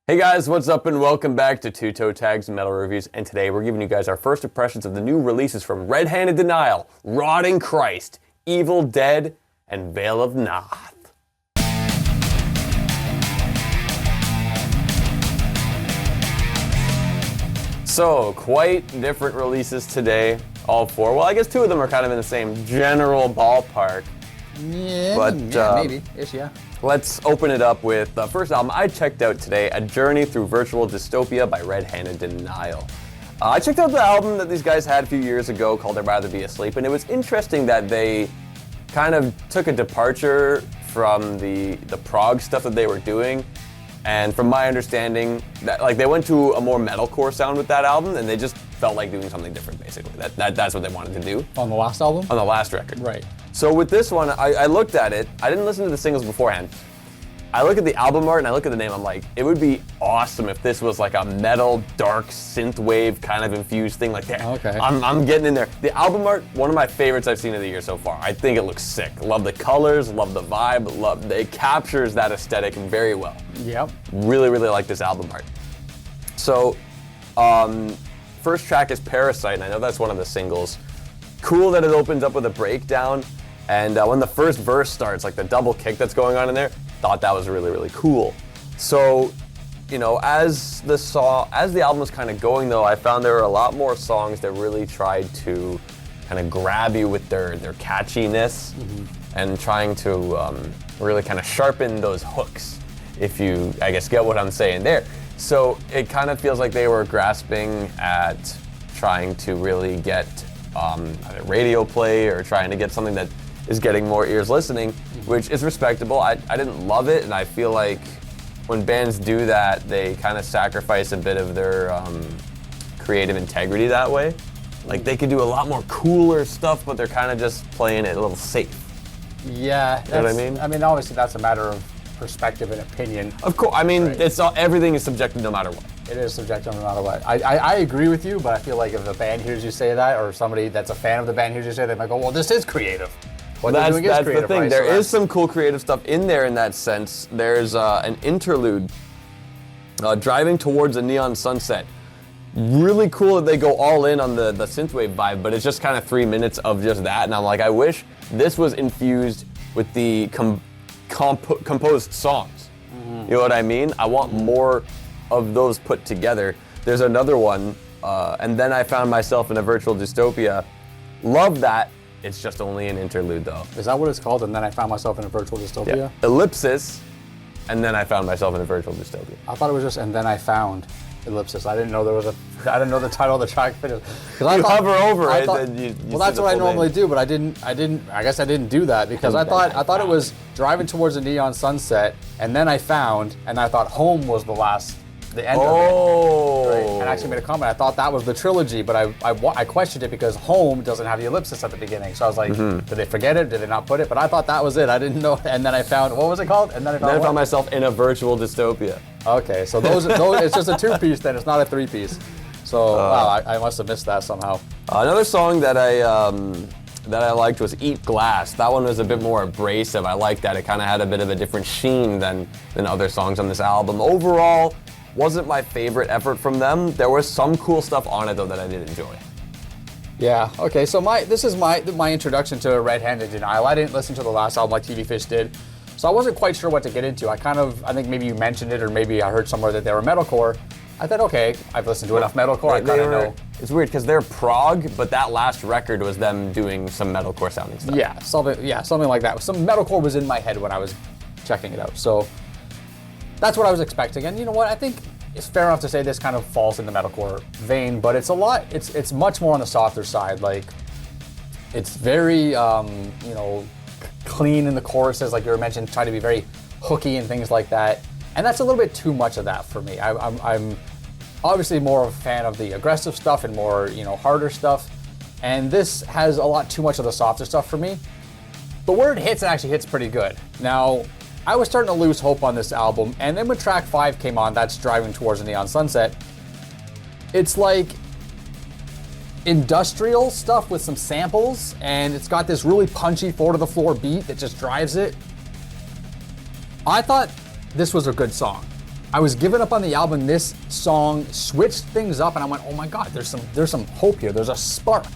Hey guys, what's up and welcome back to Two Toe Tags Metal Reviews, and today we're giving you guys our first impressions of the new releases from Red Handed Denial, Rotting Christ, Evildead, and Vale of Pnath. So, quite different releases today, all four. Well, I guess two of them are kind of in the same general ballpark. Yeah, but, maybe-ish, yeah. Let's open it up with the first album I checked out today, A Journey Through Virtual Dystopia by Red Handed Denial. I checked out the album that these guys had a few years ago called I'd Rather Be Asleep, and it was interesting that they kind of took a departure from the prog stuff that they were doing. And from my understanding, that like they went to a more metalcore sound with that album, and they just felt like doing something different, basically. That's what they wanted to do. On the last album? On the last record. Right. So with this one, I looked at it. I didn't listen to the singles beforehand. I look at the album art and I look at the name. I'm like, it would be awesome if this was like a metal, dark, synthwave kind of infused thing like that. Okay. I'm getting in there. The album art, one of my favorites I've seen of the year so far. I think it looks sick. Love the colors, love the vibe, it captures that aesthetic very well. Yep. Really, really like this album art. So, first track is Parasite, and I know that's one of the singles. Cool that it opens up with a breakdown, and when the first verse starts, like the double kick that's going on in there, thought that was really, really cool. So, you know, as the album was kind of going though, I found there were a lot more songs that really tried to kind of grab you with their catchiness and trying to really kind of sharpen those hooks, if you, I guess, get what I'm saying there. So it kind of feels like they were grasping at trying to really get either radio play or trying to get something that is getting more ears listening, which is respectable. I didn't love it, and I feel like when bands do that, they kind of sacrifice a bit of their creative integrity that way. Like they could do a lot more cooler stuff, but they're kind of just playing it a little safe. Yeah. You know what I mean? I mean, obviously that's a matter of perspective and opinion. Of course, I mean, Right. everything is subjective no matter what. It is subjective no matter what. I agree with you, but I feel like if a band hears you say that, or somebody that's a fan of the band hears you say that, they might go, well, this is creative. What they're doing is That's creative, the thing. right? There is some cool creative stuff in there in that sense. There's an interlude, Driving Towards a Neon Sunset. Really cool that they go all in on the synthwave vibe, but it's just kind of 3 minutes of just that, and I'm like, I wish this was infused with the composed songs. You know what I mean? I want more of those put together. There's another one, and then I found myself in a virtual dystopia. Love that. It's just only an interlude though. Is that what it's called? And then I found myself in a virtual dystopia? Yeah. Ellipsis, and then I found myself in a virtual dystopia. I thought it was just, and then I found ellipsis. I didn't know there was I didn't know the title of the track. You hover over it, then you well, that's what I normally do, but I guess I didn't do that because I thought it was Driving Towards a Neon Sunset, and then I found, and I thought Home was the end of it. Right? And I actually made a comment. I thought that was the trilogy, but I questioned it because Home doesn't have the ellipsis at the beginning. So I was like, did they forget it? Did they not put it? But I thought that was it. I didn't know. And then I found, what was it called? And then I found myself in a virtual dystopia. Okay, so those it's just a 2-piece then. It's not a 3-piece. So wow, I must have missed that somehow. Another song that I liked was Eat Glass. That one was a bit more abrasive. I liked that. It kind of had a bit of a different sheen than other songs on this album. Overall, wasn't my favorite effort from them. There was some cool stuff on it though that I did enjoy. Yeah. Okay. So this is my introduction to Red Handed Denial. I didn't listen to the last album like TV Fish did, so I wasn't quite sure what to get into. I think maybe you mentioned it, or maybe I heard somewhere that they were metalcore. I thought, okay, I've listened to enough metalcore. I kind of know. It's weird because they're prog, but that last record was them doing some metalcore sounding stuff. Yeah, something like that. Some metalcore was in my head when I was checking it out. So that's what I was expecting. And you know what? I think it's fair enough to say this kind of falls in the metalcore vein, but it's much more on the softer side. Like, it's very, clean in the choruses, like you were mentioning, trying to be very hooky and things like that. And that's a little bit too much of that for me. I'm obviously more of a fan of the aggressive stuff and more, harder stuff. And this has a lot too much of the softer stuff for me. But where it hits, it actually hits pretty good. Now, I was starting to lose hope on this album, and then when track 5 came on, that's Driving Towards a Neon Sunset, it's like industrial stuff with some samples, and it's got this really punchy 4-to-the-floor beat that just drives it. I thought this was a good song. I was giving up on the album. This song switched things up, and I went, oh my God, there's some hope here. There's a spark.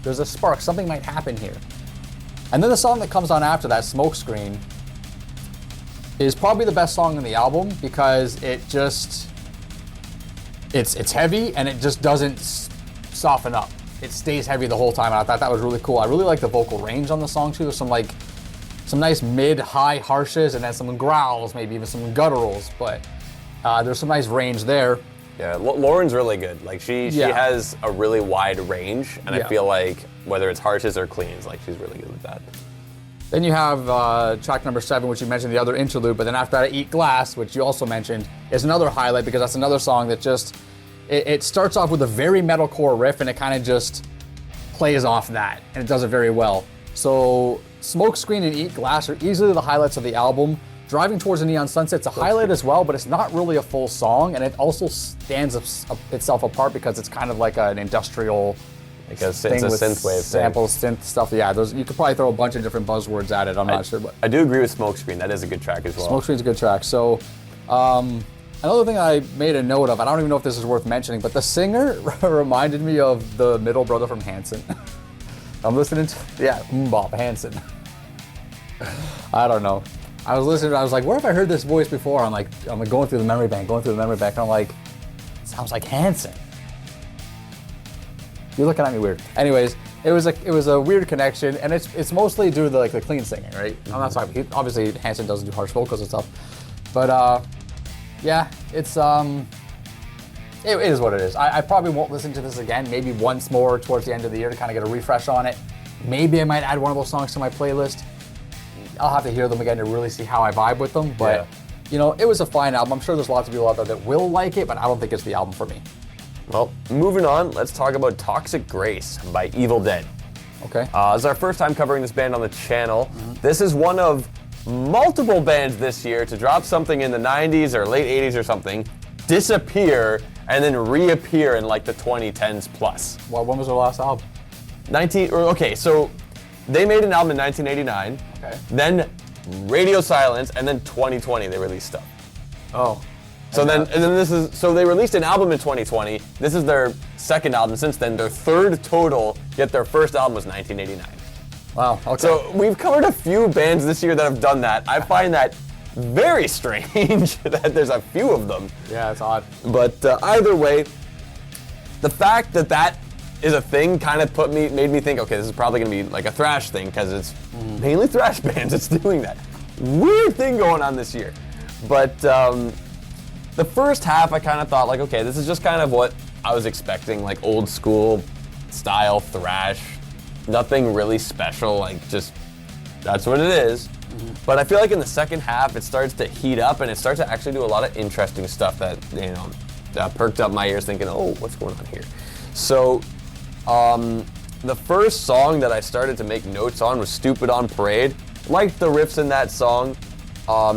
There's a spark. Something might happen here. And then the song that comes on after that, Smokescreen, is probably the best song in the album because it just, it's heavy and it just doesn't soften up. It stays heavy the whole time, and I thought that was really cool. I really like the vocal range on the song too. There's some nice mid-high harshes and then some growls, maybe even some gutturals, but there's some nice range there. Yeah, Lauren's really good. Like she has a really wide range, and I feel like whether it's harshes or cleans, like she's really good with that. Then you have track number 7, which you mentioned, the other interlude, but then after that, Eat Glass, which you also mentioned, is another highlight because that's another song that just, it starts off with a very metalcore riff and it kind of just plays off that, and it does it very well. So Smokescreen and Eat Glass are easily the highlights of the album. Driving Towards a Neon Sunset's a highlight as well, but it's not really a full song, and it also stands itself apart because it's kind of like an industrial Because thing it's a with synthwave samples, synth stuff. Yeah, you could probably throw a bunch of different buzzwords at it. I'm not sure, but I do agree with Smokescreen. That is a good track as well. Smokescreen's a good track. So another thing I made a note of, I don't even know if this is worth mentioning, but the singer reminded me of the middle brother from Hanson. I'm listening to, Bob Hanson. I don't know. I was listening, I was like, where have I heard this voice before? I'm like going through the memory bank, and I'm like, sounds like Hanson. You're looking at me weird. Anyways, it was a weird connection, and it's mostly due to the clean singing, right? I'm not talking. Obviously, Hanson doesn't do harsh vocals and stuff, but yeah, it's it is what it is. I probably won't listen to this again. Maybe once more towards the end of the year to kind of get a refresh on it. Maybe I might add one of those songs to my playlist. I'll have to hear them again to really see how I vibe with them. But you know, it was a fine album. I'm sure there's lots of people out there that will like it, but I don't think it's the album for me. Well, moving on, let's talk about Toxic Grace by Evildead. Okay. This is our first time covering this band on the channel. This is one of multiple bands this year to drop something in the 90s or late 80s or something, disappear, and then reappear in like the 2010s plus. Well, when was their last album? So they made an album in 1989. Okay. Then radio silence, and then 2020 they released stuff. Oh. So they released an album in 2020. This is their second album since then, their third total, yet their first album was 1989. Wow, okay. So we've covered a few bands this year that have done that. I find that very strange that there's a few of them. Yeah, it's odd. But either way, the fact that that is a thing kind of made me think, okay, this is probably going to be like a thrash thing because it's mainly thrash bands that's doing that. Weird thing going on this year. But the first half I kind of thought like, okay, this is just kind of what I was expecting, like old school style thrash. Nothing really special, like just that's what it is. But I feel like in the second half it starts to heat up and it starts to actually do a lot of interesting stuff that, you know, perked up my ears thinking, oh, what's going on here? So the first song that I started to make notes on was Stupid on Parade. Liked the riffs in that song.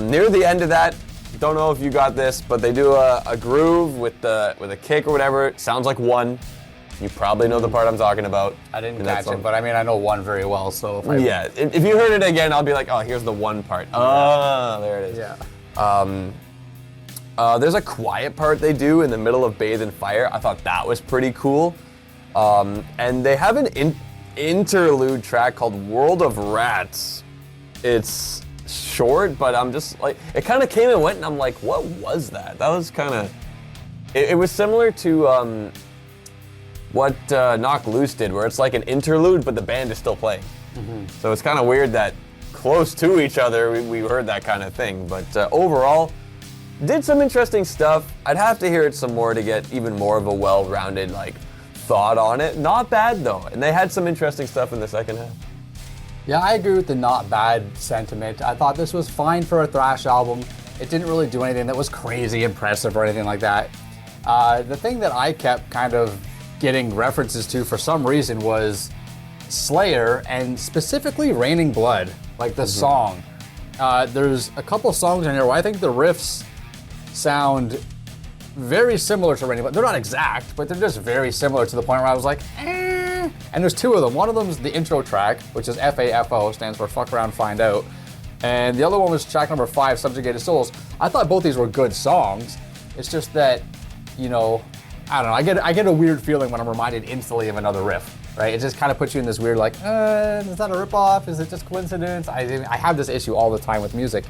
Near the end of that, don't know if you got this, but they do a groove with a kick or whatever. It sounds like One. You probably know the part I'm talking about. I didn't catch it, but I mean, I know One very well, so if you heard it again, I'll be like, oh, here's the One part. Oh, there it is. Yeah. There's a quiet part they do in the middle of Bathe in Fire. I thought that was pretty cool. And they have an interlude track called World of Rats. It's short, but I'm just like, it kind of came and went, and I'm like, what was that? That was kind of, it was similar to what Knock Loose did, where it's like an interlude, but the band is still playing. So it's kind of weird that close to each other, we heard that kind of thing. But overall, did some interesting stuff. I'd have to hear it some more to get even more of a well-rounded like thought on it. Not bad though, and they had some interesting stuff in the second half. Yeah, I agree with the not bad sentiment. I thought this was fine for a thrash album. It didn't really do anything that was crazy impressive or anything like that. The thing that I kept kind of getting references to for some reason was Slayer, and specifically Raining Blood, like the song. There's a couple songs in here where I think the riffs sound very similar to Raining Blood. They're not exact, but they're just very similar to the point where I was like, eh. And there's two of them. One of them is the intro track, which is FAFO, stands for Fuck Around Find Out. And the other one was track number 5, Subjugated Souls. I thought both these were good songs. It's just that, you know, I don't know. I get a weird feeling when I'm reminded instantly of another riff, right? It just kind of puts you in this weird like, is that a ripoff? Is it just coincidence? I have this issue all the time with music.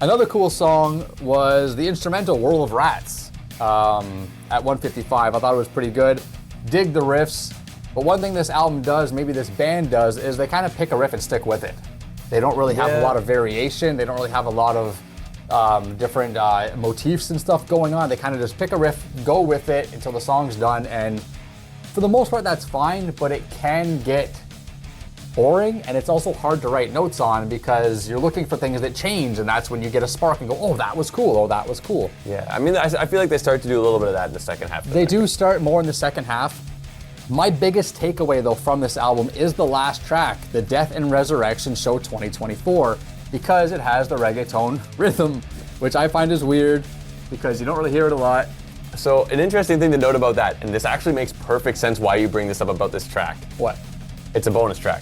Another cool song was the instrumental World of Rats at 155. I thought it was pretty good. Dig the riffs. But one thing this album does, maybe this band does, is they kind of pick a riff and stick with it. They don't really have a lot of variation. They don't really have a lot of different motifs and stuff going on. They kind of just pick a riff, go with it until the song's done, and for the most part that's fine, but it can get boring, and it's also hard to write notes on because you're looking for things that change, and that's when you get a spark and go, oh, that was cool, oh, that was cool. Yeah, I mean, I feel like they start to do a little bit of that in the second half. They do start more in the second half. My biggest takeaway, though, from this album is the last track, The Death and Resurrection Show 2024, because it has the reggaeton rhythm, which I find is weird because you don't really hear it a lot. So an interesting thing to note about that, and this actually makes perfect sense why you bring this up about this track. What? It's a bonus track.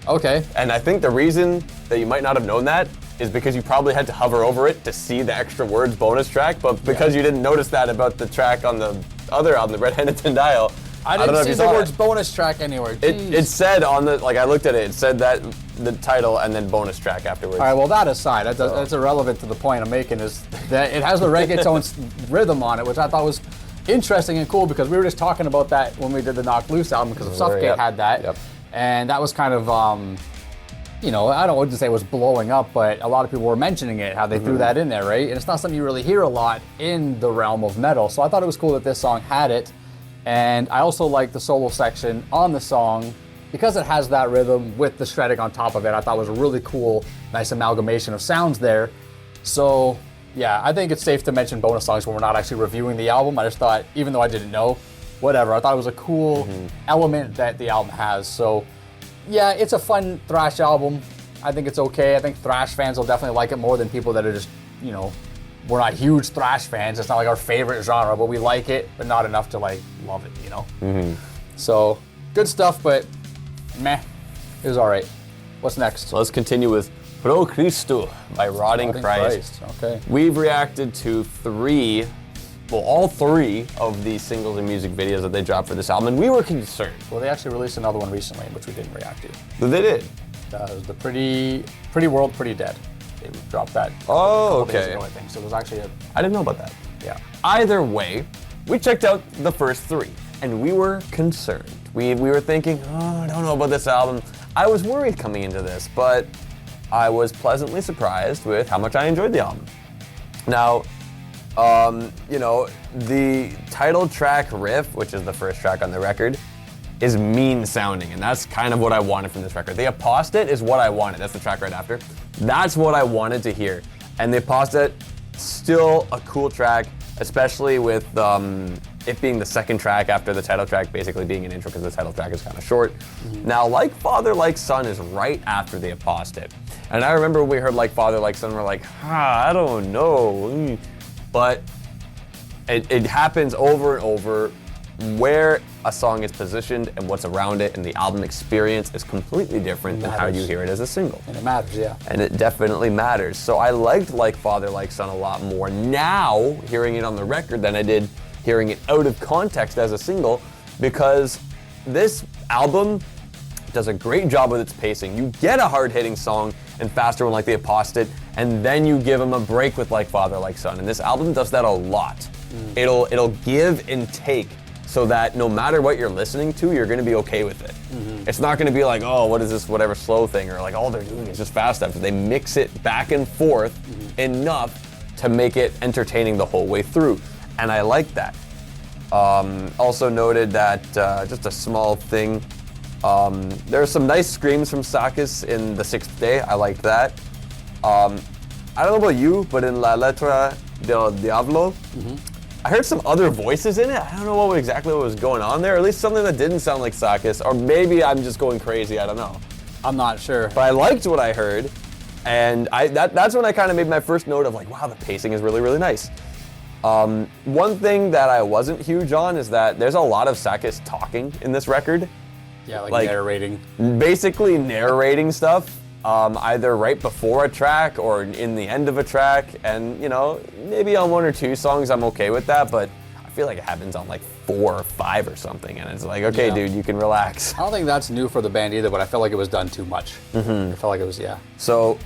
Okay. And I think the reason that you might not have known that is because you probably had to hover over it to see the extra words bonus track, but because you didn't notice that about the track on the other album, the Red-Handed Tendile, I didn't see the words bonus track anywhere. It said on the, like I looked at it, it said that the title and then bonus track afterwards. All right, well that aside, that's irrelevant to the point I'm making, is that it has the reggaeton rhythm on it, which I thought was interesting and cool because we were just talking about that when we did the Knocked Loose album because Suffocate had that. Yep. And that was kind of, you know, I don't want to say it was blowing up, but a lot of people were mentioning it, how they threw that in there, right? And it's not something you really hear a lot in the realm of metal. So I thought it was cool that this song had it. And I also like the solo section on the song because it has that rhythm with the shredding on top of it. I thought it was a really cool, nice amalgamation of sounds there. So yeah, I think it's safe to mention bonus songs when we're not actually reviewing the album. I just thought, even though I didn't know, whatever, I thought it was a cool element that the album has. So yeah, it's a fun thrash album. I think it's okay. I think thrash fans will definitely like it more than people that are just, you know, we're not huge thrash fans. It's not like our favorite genre, but we like it, but not enough to like love it, you know? So good stuff, but meh, it was all right. What's next? So let's continue with Pro Christo by Rotting Christ. Okay. We've reacted to all three of the singles and music videos that they dropped for this album, and we were concerned. Well, they actually released another one recently, which we didn't react to. But they did. It was the Pretty World, Pretty Dead. They dropped that a Oh, couple days okay. ago, I think. So it was actually I didn't know about that. yeah. Either way, we checked out the first three, and we were concerned. We were thinking, oh, I don't know about this album. I was worried coming into this, but I was pleasantly surprised with how much I enjoyed the album. Now, you know, the title track riff, which is the first track on the record, is mean sounding, and that's kind of what I wanted from this record. The Apostate is what I wanted. That's the track right after. That's what I wanted to hear. And the Apostate, still a cool track, especially with it being the second track after the title track, basically being an intro because the title track is kind of short. Now, Like Father, Like Son is right after the Apostate. And I remember we heard Like Father, Like Son, we're like, I don't know. But it happens over and over. Where a song is positioned and what's around it and the album experience is completely different than how you hear it as a single. And it matters, yeah. And it definitely matters. So I liked Like Father, Like Son a lot more now, hearing it on the record, than I did hearing it out of context as a single, because this album does a great job with its pacing. You get a hard-hitting song and faster one like The Apostate, and then you give them a break with Like Father, Like Son. And this album does that a lot. It'll give and take, so that no matter what you're listening to, you're gonna be okay with it. It's not gonna be like, oh, what is this, whatever slow thing, or like all they're doing is just fast stuff. They mix it back and forth enough to make it entertaining the whole way through. And I like that. Also noted that, just a small thing, there are some nice screams from Sakis in The Sixth Day. I like that. I don't know about you, but in La Letra del Diablo, I heard some other voices in it. I don't know exactly what was going on there, or at least something that didn't sound like Sakis, or maybe I'm just going crazy, I don't know. I'm not sure. But I liked what I heard, and that's when I kind of made my first note of like, wow, the pacing is really, really nice. One thing that I wasn't huge on is that there's a lot of Sakis talking in this record. Yeah, like narrating. Basically narrating stuff. either right before a track or in the end of a track. And, you know, maybe on 1 or 2 songs I'm okay with that, but I feel like it happens on like 4 or 5 or something. And it's like, okay, dude, you can relax. I don't think that's new for the band either, but I felt like it was done too much. I felt like it was, So,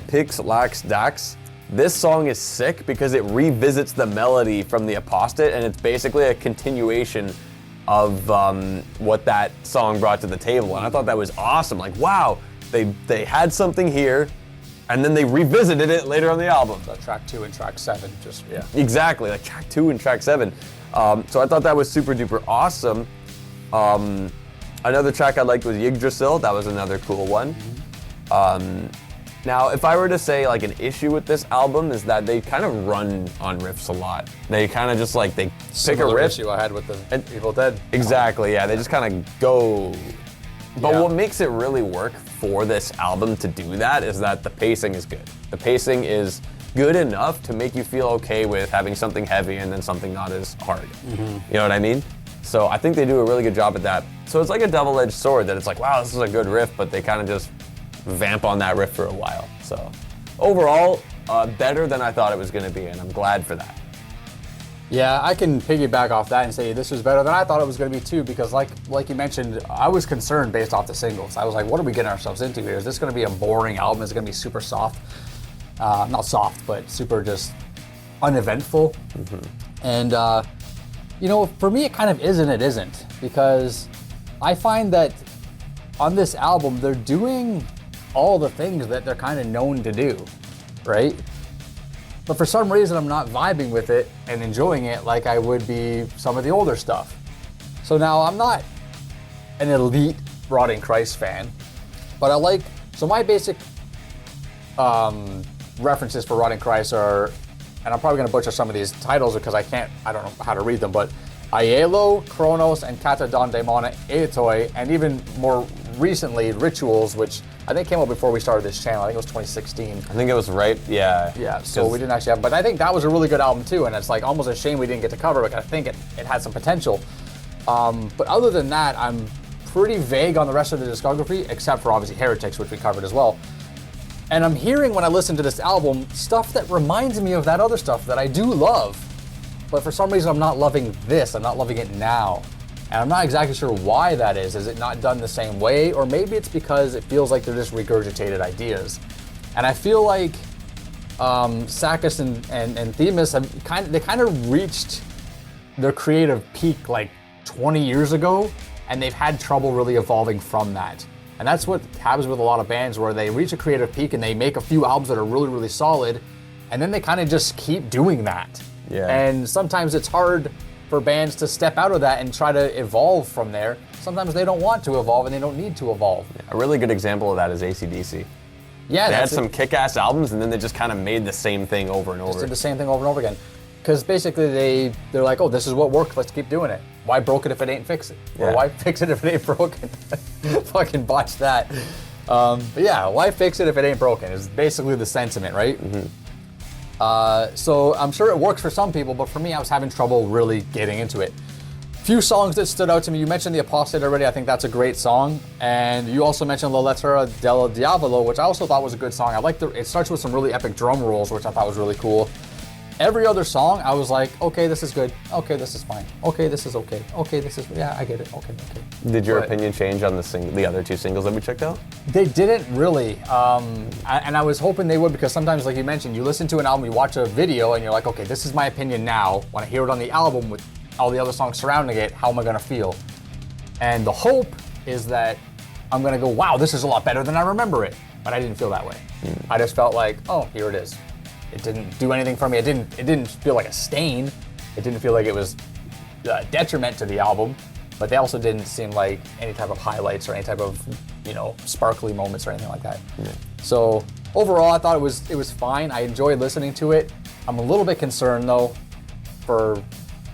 Pix Lax Dax. This song is sick because it revisits the melody from the Apostate, and it's basically a continuation of what that song brought to the table. And I thought that was awesome. Like, wow, they had something here, and then they revisited it later on the album. Track 2 and track 7, just, Exactly, like track 2 and track 7. So I thought that was super duper awesome. Another track I liked was Yggdrasil. That was another cool one. Now, if I were to say like an issue with this album is that they kind of run on riffs a lot. They kind of just like, they pick a riff. Issue I had with the Evildead. Exactly, yeah, they just kind of go. But what makes it really work for this album to do that is that the pacing is good. The pacing is good enough to make you feel okay with having something heavy and then something not as hard. You know what I mean? So I think they do a really good job at that. So it's like a double-edged sword that it's like, wow, this is a good riff, but they kind of just vamp on that riff for a while. So overall, better than I thought it was going to be, and I'm glad for that. Yeah, I can piggyback off that and say this was better than I thought it was going to be too, because like you mentioned, I was concerned based off the singles. I was like, what are we getting ourselves into here? Is this going to be a boring album? Is it going to be super soft? Not soft, but super just uneventful. And, you know, for me, it kind of is and it isn't, because I find that on this album, they're doing all the things that they're kind of known to do, right? But for some reason, I'm not vibing with it and enjoying it like I would be some of the older stuff. So now I'm not an elite Rotting Christ fan, but I like, so my basic references for Rotting Christ are, and I'm probably gonna butcher some of these titles because I don't know how to read them, but Aiello, Kronos, and Kata Don Daemona, Aetoi, and even more recently, Rituals, which I think came out before we started this channel. I think it was 2016. I think it was right, Yeah, so we didn't actually have, but I think that was a really good album too, and it's like almost a shame we didn't get to cover it, because I think it had some potential. But other than that, I'm pretty vague on the rest of the discography, except for obviously Heretics, which we covered as well. And I'm hearing when I listen to this album, stuff that reminds me of that other stuff that I do love. But for some reason, I'm not loving this. I'm not loving it now. And I'm not exactly sure why that is. Is it not done the same way? Or maybe it's because it feels like they're just regurgitated ideas. And I feel like Sakis and Themis have kind of reached their creative peak like 20 years ago, and they've had trouble really evolving from that. And that's what happens with a lot of bands, where they reach a creative peak and they make a few albums that are really, really solid, and then they kind of just keep doing that. Yeah. And sometimes it's hard for bands to step out of that and try to evolve from there. Sometimes they don't want to evolve and they don't need to evolve. A really good example of that is AC/DC. Yeah, they had some kick-ass albums, and then they just kind of made the same thing over and over. Just did the same thing over and over again. Because basically they're like, oh, this is what worked, let's keep doing it. Why broke it if it ain't fix it? Or why fix it if it ain't broken? Fucking botch that. But yeah, why fix it if it ain't broken is basically the sentiment, right? So I'm sure it works for some people, but for me, I was having trouble really getting into it. Few songs that stood out to me. You mentioned The Apostate already. I think that's a great song. And you also mentioned La Lettera del Diavolo, which I also thought was a good song. I like it starts with some really epic drum rolls, which I thought was really cool. Every other song, I was like, okay, this is good. Okay, this is fine. Okay, this is okay. Okay, this is, yeah, I get it. Okay. Did your opinion change on the other 2 singles that we checked out? They didn't really. And I was hoping they would, because sometimes, like you mentioned, you listen to an album, you watch a video, and you're like, okay, this is my opinion now. When I hear it on the album with all the other songs surrounding it, how am I gonna feel? And the hope is that I'm gonna go, wow, this is a lot better than I remember it. But I didn't feel that way. I just felt like, oh, here it is. It didn't do anything for me. It didn't feel like a stain. It didn't feel like it was a detriment to the album, but they also didn't seem like any type of highlights or any type of, sparkly moments or anything like that. So overall, I thought it was fine. I enjoyed listening to it. I'm a little bit concerned though, for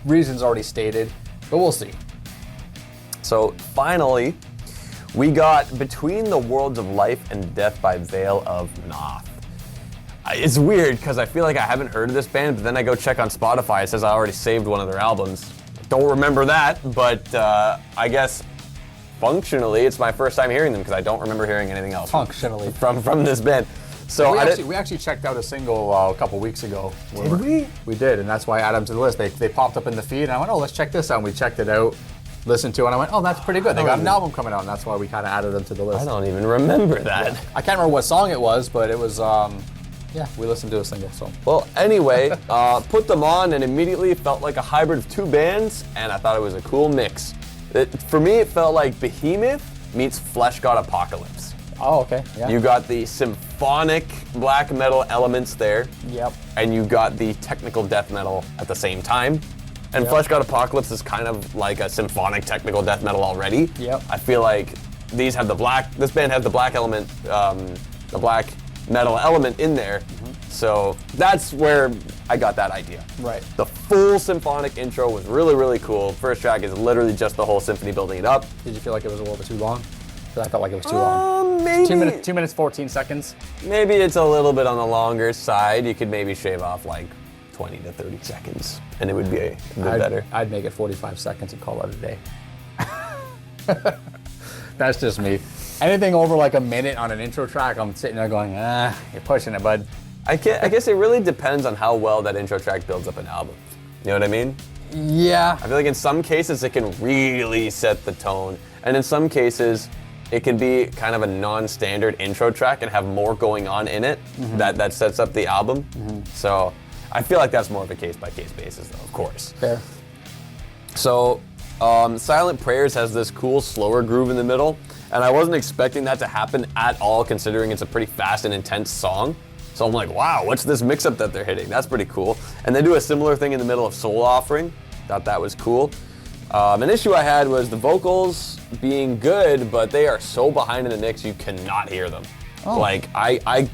reasons already stated, but we'll see. So finally, we got Between the Worlds of Life and Death by Vale of Pnath. It's weird because I feel like I haven't heard of this band, but then I go check on Spotify. It says I already saved one of their albums. Don't remember that, but I guess functionally, it's my first time hearing them because I don't remember hearing anything else Functionally. from this band. So we actually checked out a single a couple weeks ago. Did we? We did, and that's why I added them to the list. They popped up in the feed, and I went, oh, let's check this out. And we checked it out, listened to it, and I went, oh, that's pretty good. They got an album coming out, and that's why we kind of added them to the list. I don't even remember that. I can't remember what song it was, but it was, yeah, we listened to a single. So. Well, anyway, put them on and immediately felt like a hybrid of two bands, and I thought it was a cool mix. For me, it felt like Behemoth meets Flesh God Apocalypse. Oh, okay. Yeah. You got the symphonic black metal elements there. Yep. And you got the technical death metal at the same time. And Yep. Flesh God Apocalypse is kind of like a symphonic technical death metal already. Yep. I feel like this band has the black element, the black metal element in there. So that's where I got that idea. Right. The full symphonic intro was really, really cool. First track is literally just the whole symphony building it up. Did you feel like it was a little bit too long? I felt like it was too long. Maybe 2 minutes, 14 seconds. Maybe it's a little bit on the longer side. You could maybe shave off like 20 to 30 seconds, and it would be a bit better. I'd make it 45 seconds and call it a day. That's just me. Anything over like a minute on an intro track, I'm sitting there going, you're pushing it, bud. I guess it really depends on how well that intro track builds up an album. You know what I mean? Yeah. I feel like in some cases it can really set the tone, and in some cases it can be kind of a non-standard intro track and have more going on in it that sets up the album. So I feel like that's more of a case-by-case basis, though, of course. Fair. So Silent Prayers has this cool slower groove in the middle, and I wasn't expecting that to happen at all, considering it's a pretty fast and intense song. So I'm like, wow, what's this mix-up that they're hitting? That's pretty cool. And they do a similar thing in the middle of Soul Offering. Thought that was cool. An issue I had was the vocals being good, but they are so behind in the mix you cannot hear them. Oh. Like I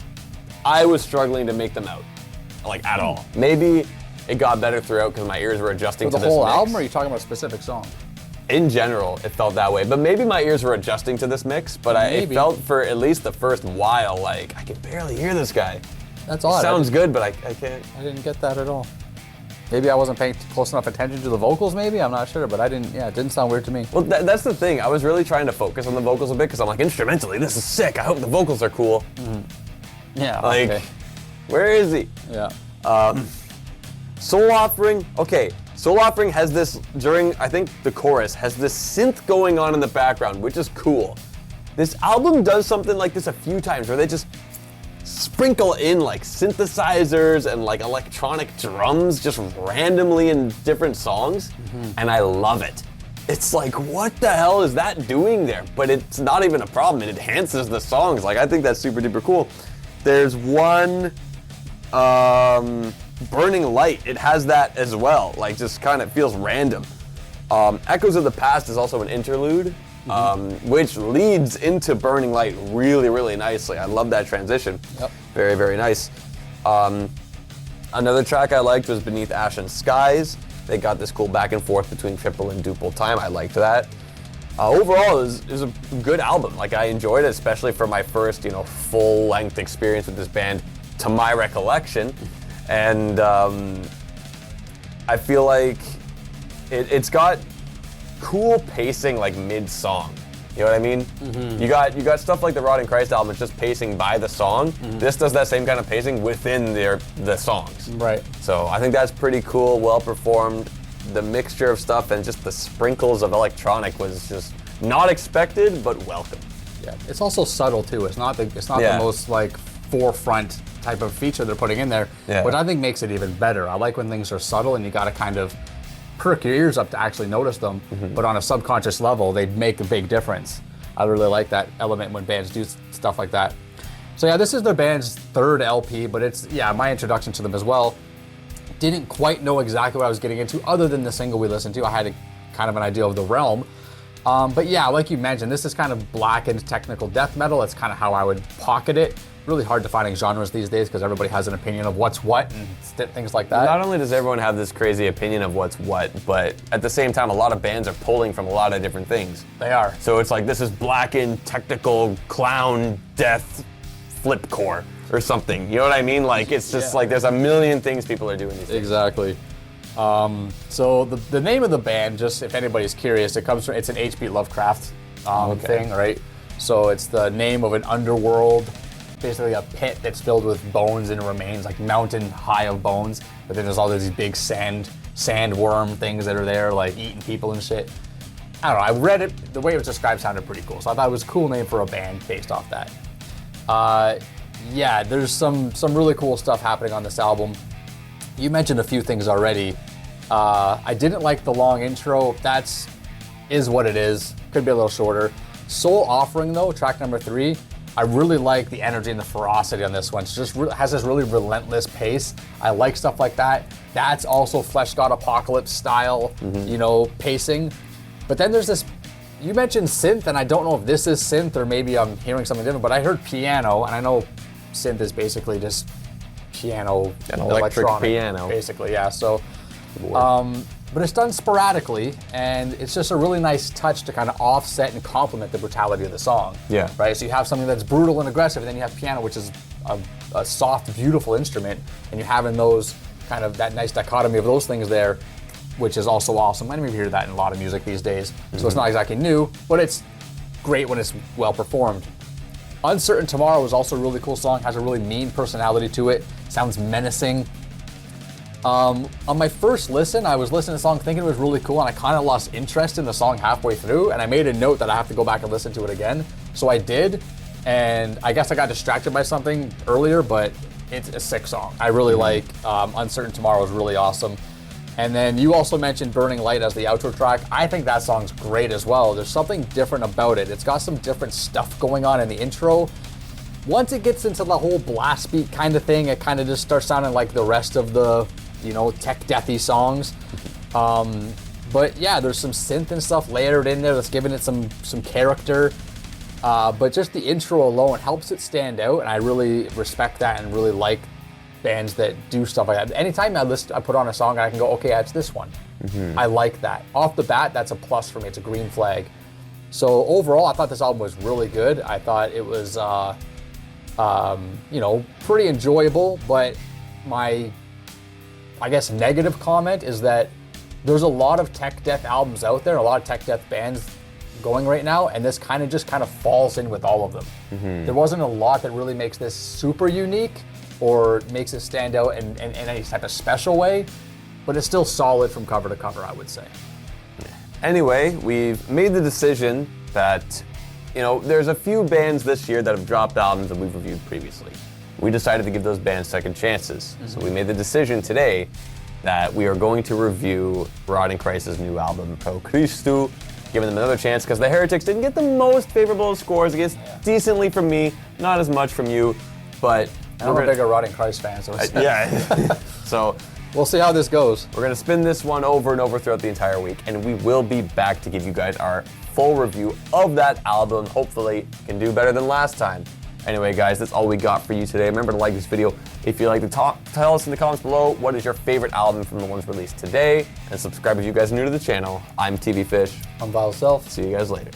was struggling to make them out, like at all. Maybe it got better throughout because my ears were adjusting For to the this whole mix. album, or are you talking about a specific song? In general, it felt that way, but maybe my ears were adjusting to this mix, but it felt for at least the first while like I can barely hear this guy. That's odd. Sounds good, but I can't. I didn't get that at all. Maybe I wasn't paying close enough attention to the vocals, maybe? I'm not sure, but it didn't sound weird to me. Well, that's the thing. I was really trying to focus on the vocals a bit because I'm like, instrumentally, this is sick. I hope the vocals are cool. Yeah, Like, okay. where is he? Yeah. Soul Offering, okay. Soul Offering has this, during, I think, the chorus, has this synth going on in the background, which is cool. This album does something like this a few times where they just sprinkle in like synthesizers and like electronic drums just randomly in different songs, and I love it. It's like, what the hell is that doing there? But it's not even a problem. It enhances the songs. Like, I think that's super duper cool. There's one, Burning Light. It has that as well. Like, just kind of feels random. Echoes of the Past is also an interlude, which leads into Burning Light really, really nicely. I love that transition. Yep. Very, very nice. Another track I liked was Beneath Ashen Skies. They got this cool back and forth between triple and duple time. I liked that. Overall, it was a good album. Like, I enjoyed it, especially for my first, full-length experience with this band, to my recollection. And I feel like it's got cool pacing, like mid-song. You know what I mean? You got stuff like the Rotting Christ album, it's just pacing by the song. This does that same kind of pacing within the songs. Right. So I think that's pretty cool, well performed. The mixture of stuff and just the sprinkles of electronic was just not expected, but welcome. Yeah. It's also subtle too. It's not the most like forefront type of feature they're putting in there, which I think makes it even better. I like when things are subtle and you got to kind of perk your ears up to actually notice them, but on a subconscious level, they make a big difference. I really like that element when bands do stuff like that. So yeah, this is their band's third LP, but it's, my introduction to them as well. Didn't quite know exactly what I was getting into other than the single we listened to. I had kind of an idea of the realm. But yeah, like you mentioned, this is kind of blackened technical death metal. It's kind of how I would pocket it. Really hard defining genres these days because everybody has an opinion of what's what and things like that. Not only does everyone have this crazy opinion of what's what, but at the same time, a lot of bands are pulling from a lot of different things. They are. So it's like, this is blackened, technical, clown, death, flipcore, or something. You know what I mean? Like, it's just like, there's a million things people are doing these days. Exactly. So the name of the band, just if anybody's curious, it's an H.P. Lovecraft thing, right? So it's the name of an underworld, basically a pit that's filled with bones and remains, like mountain high of bones. But then there's all these big sandworm things that are there, like eating people and shit. I don't know. I read it. The way it was described sounded pretty cool, so I thought it was a cool name for a band based off that. Yeah, there's some really cool stuff happening on this album. You mentioned a few things already. I didn't like the long intro. Is what it is. Could be a little shorter. Soul Offering though, track number 3. I really like the energy and the ferocity on this one. It just has this really relentless pace. I like stuff like that. That's also Flesh God Apocalypse style, pacing. But then there's this, you mentioned synth, and I don't know if this is synth or maybe I'm hearing something different, but I heard piano, and I know synth is basically just piano, an electric piano. Basically, yeah. So, but it's done sporadically, and it's just a really nice touch to kind of offset and complement the brutality of the song. Yeah. Right? So you have something that's brutal and aggressive, and then you have piano, which is a soft, beautiful instrument, and you're having those kind of, that nice dichotomy of those things there, which is also awesome. I mean, we hear that in a lot of music these days, so it's not exactly new, but it's great when it's well performed. Uncertain Tomorrow is also a really cool song, has a really mean personality to it, sounds menacing. On my first listen, I was listening to the song thinking it was really cool, and I kind of lost interest in the song halfway through, and I made a note that I have to go back and listen to it again. So I did, and I guess I got distracted by something earlier, but it's a sick song. I really like Uncertain Tomorrow is really awesome. And then you also mentioned Burning Light as the outro track. I think that song's great as well. There's something different about it. It's got some different stuff going on in the intro. Once it gets into the whole blast beat kind of thing, it kind of just starts sounding like the rest of the, tech deathy songs. But yeah, there's some synth and stuff layered in there that's giving it some character. But just the intro alone helps it stand out, and I really respect that and really like bands that do stuff like that. Anytime I put on a song, I can go, okay, that's this one. I like that. Off the bat, that's a plus for me. It's a green flag. So overall, I thought this album was really good. I thought it was, pretty enjoyable. But my, I guess, negative comment is that there's a lot of tech death albums out there, a lot of tech death bands going right now, and this kind of falls in with all of them. There wasn't a lot that really makes this super unique or makes it stand out in any type of special way, but it's still solid from cover to cover, I would say. Anyway, we've made the decision that, there's a few bands this year that have dropped albums that we've reviewed previously. We decided to give those bands second chances. So we made the decision today that we are going to review Rotting Christ's new album, Pro Christu, giving them another chance, because the Heretics didn't get the most favorable scores. It gets decently from me, not as much from you, but I'm a bigger Rotting Christ fan, so so we'll see how this goes. We're gonna spin this one over and over throughout the entire week, and we will be back to give you guys our full review of that album. Hopefully, can do better than last time. Anyway, guys, that's all we got for you today. Remember to like this video if you like to tell us in the comments below what is your favorite album from the ones released today, and subscribe if you guys are new to the channel. I'm TV Fish. I'm Vile Self. See you guys later.